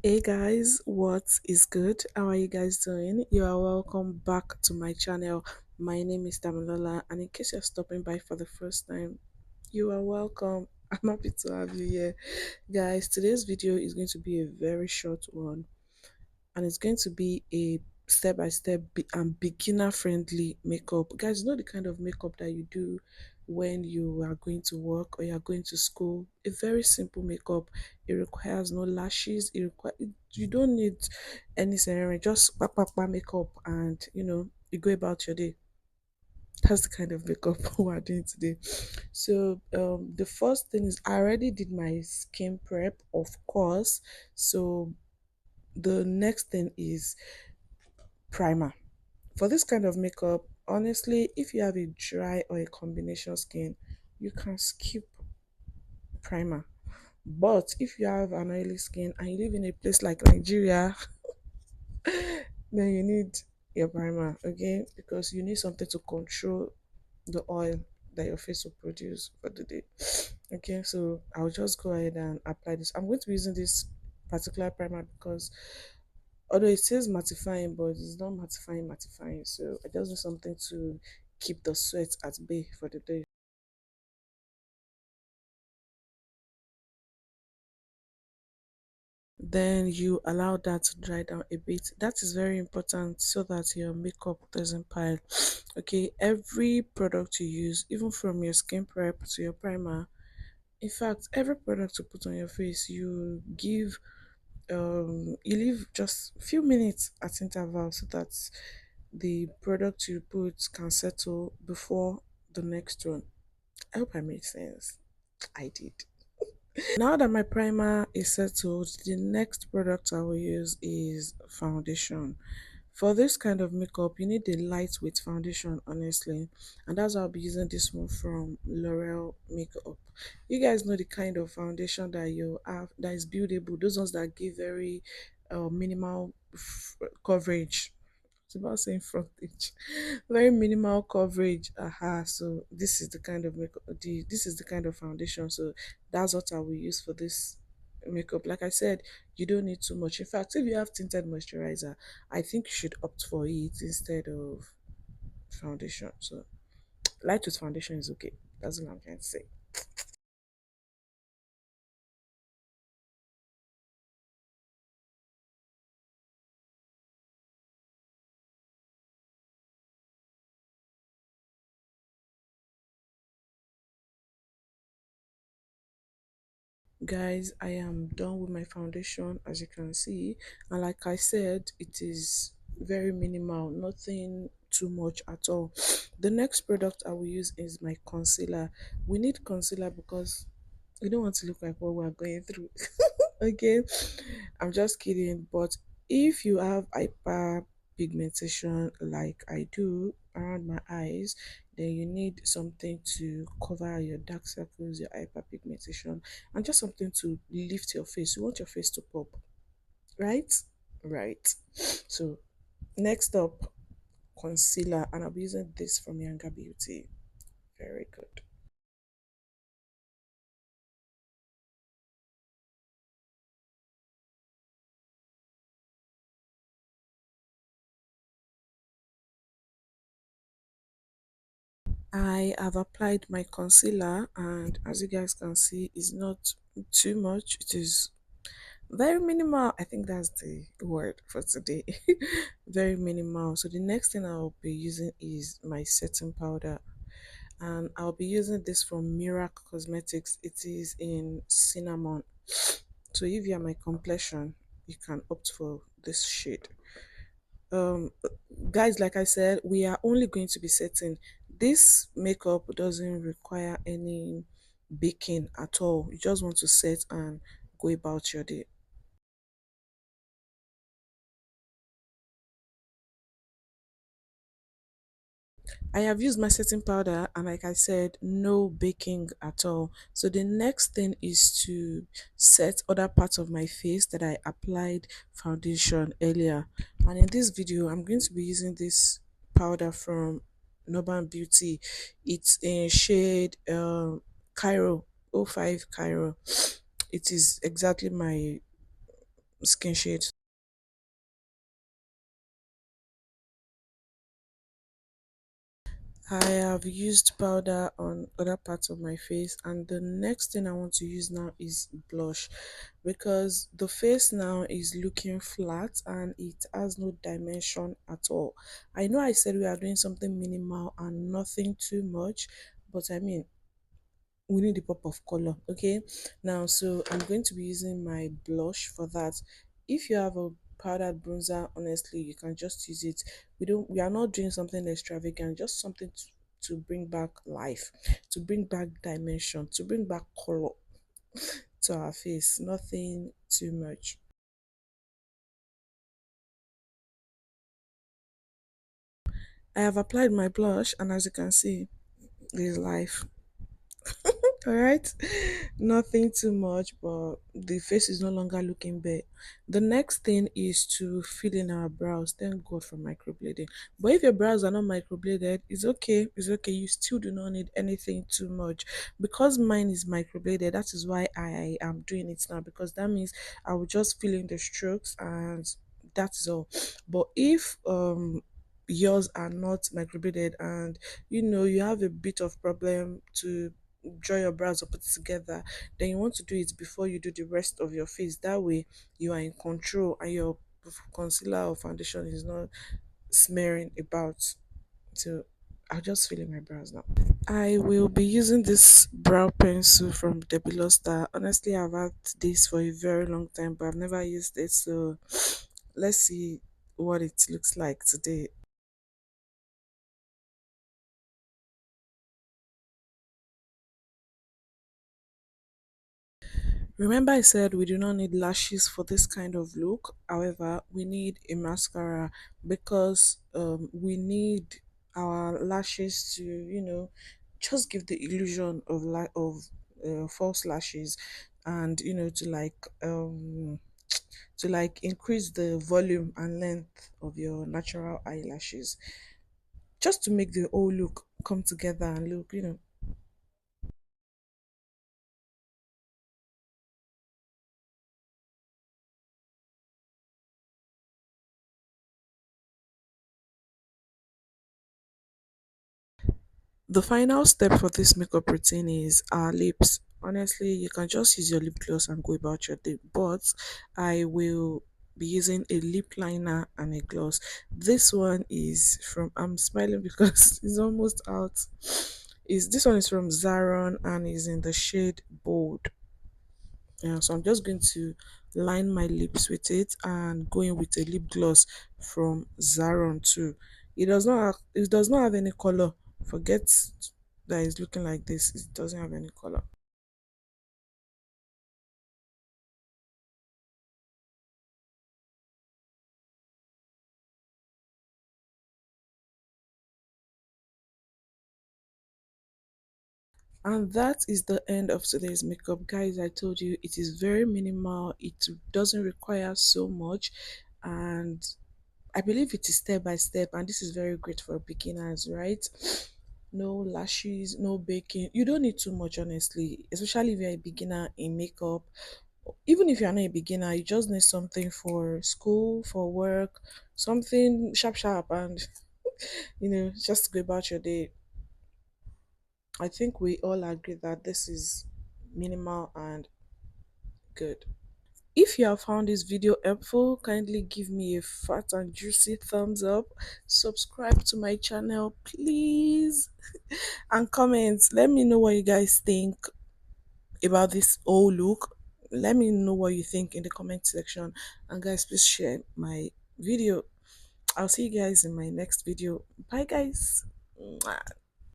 Hey guys, what is good? How are you guys doing? You are welcome back to my channel. My name is Damilola, and in case you're stopping by for the first time, you are welcome. I'm happy to have you here. Guys, today's video is going to be a very short one, and it's going to be a step by step and beginner friendly makeup. Guys, you know the kind of makeup that you do when you are going to work or you are going to school. A very simple makeup. It requires no lashes. You don't need any ceremony. Just makeup, and you go about your day. That's the kind of makeup we are doing today. So the first thing is I already did my skin prep, of course. So the next thing is primer. For this kind of makeup, honestly, if you have a dry or a combination skin, you can skip primer. But if you have an oily skin and you live in a place like Nigeria, then you need your primer, okay? Because you need something to control the oil that your face will produce for the day. Okay, so I'll just go ahead and apply this. I'm going to be using this particular primer because although it says mattifying, but it's not mattifying. So I just need something to keep the sweat at bay for the day. Then you allow that to dry down a bit. That is very important so that your makeup doesn't pile. Okay, every product you use, even from your skin prep to your primer, in fact, every product you put on your face, you leave just a few minutes at interval so that the product you put can settle before the next one. I hope I made sense. I did. Now that my primer is settled, the next product I will use is foundation. For this kind of makeup, you need a lightweight foundation, honestly, and that's why I'll be using this one from L'Oreal Makeup. You guys know the kind of foundation that you have that is buildable, those ones that give very minimal coverage. It's about saying frontage, very minimal coverage. Aha, so this is the kind of makeup. This is the kind of foundation. So that's what I will use for this makeup. Like I said, you don't need too much. In fact, if you have tinted moisturizer, I think you should opt for it instead of foundation. So light with foundation is okay. That's what I'm trying to say. Guys, I am done with my foundation, as you can see, and like I said, it is very minimal, nothing too much at all. The next product I will use is my concealer. We need concealer because we don't want to look like what we're going through. Okay, I'm just kidding, but if you have hyper pigmentation like I do around my eyes, then you need something to cover your dark circles, your hyperpigmentation, and just something to lift your face. You want your face to pop, right? Right. So next up, concealer, and I'll be using this from Yanga Beauty. Very good. I have applied my concealer, and as you guys can see, it's not too much. It is very minimal. I think that's the word for today. Very minimal. So the next thing I'll be using is my setting powder, and I'll be using this from Merak Cosmetics. It is in cinnamon. So if you are my complexion, you can opt for this shade. um Guys, like I said, we are only going to be setting. This makeup doesn't require any baking at all. You just want to set and go about your day. I have used my setting powder, and like I said, no baking at all. So the next thing is to set other parts of my face that I applied foundation earlier. And in this video, I'm going to be using this powder from Nuban Beauty. It's in shade Cairo, 05 Cairo. It is exactly my skin shade. I have used powder on other parts of my face, and the next thing I want to use now is blush, because the face now is looking flat and it has no dimension at all. I know I said we are doing something minimal and nothing too much, but I mean, we need a pop of color. Okay, now so I'm going to be using my blush for that. If you have a powdered bronzer, honestly, you can just use it. We are not doing something extravagant, just something to bring back life, to bring back dimension, to bring back color to our face. Nothing too much. I have applied my blush, and as you can see, there's life. All right, nothing too much, but the face is no longer looking bare. The next thing is to fill in our brows. Thank God for microblading. But if your brows are not microbladed, it's okay. It's okay. You still do not need anything too much. Because mine is microbladed, that is why I am doing it now. Because that means I will just fill in the strokes, and that's all. But if yours are not microbladed, and you have a bit of problem to draw your brows or put it together, then you want to do it before you do the rest of your face. That way you are in control and your concealer or foundation is not smearing about. So I'll just fill in my brows now. I will be using this brow pencil from damilola. Honestly, I've had this for a very long time, but I've never used it. So let's see what it looks like today. Remember, I said we do not need lashes for this kind of look. However, we need a mascara, because we need our lashes to, just give the illusion of false lashes, and to like increase the volume and length of your natural eyelashes, just to make the whole look come together and look. The final step for this makeup routine is our lips. Honestly, you can just use your lip gloss and go about your day, but I will be using a lip liner and a gloss. This one is from, I'm smiling because it's almost out. Is This one is from Zaron and is in the shade Bold. Yeah, so I'm just going to line my lips with it and going with a lip gloss from Zaron too. It does not have any color. Forget that it's looking like this. It doesn't have any color. And that is the end of today's makeup, guys. I told you it is very minimal. It doesn't require so much, and I believe it is step by step, and this is very great for beginners, right? No lashes, no baking. You don't need too much, honestly, especially if you're a beginner in makeup. Even if you're not a beginner, you just need something for school, for work, something sharp, sharp, and just go about your day. I think we all agree that this is minimal and good. If you have found this video helpful, kindly give me a fat and juicy thumbs up. Subscribe to my channel, please, and comment. Let me know what you guys think about this whole look. Let me know what you think in the comment section. And guys, please share my video. I'll see you guys in my next video. Bye, guys. Mwah.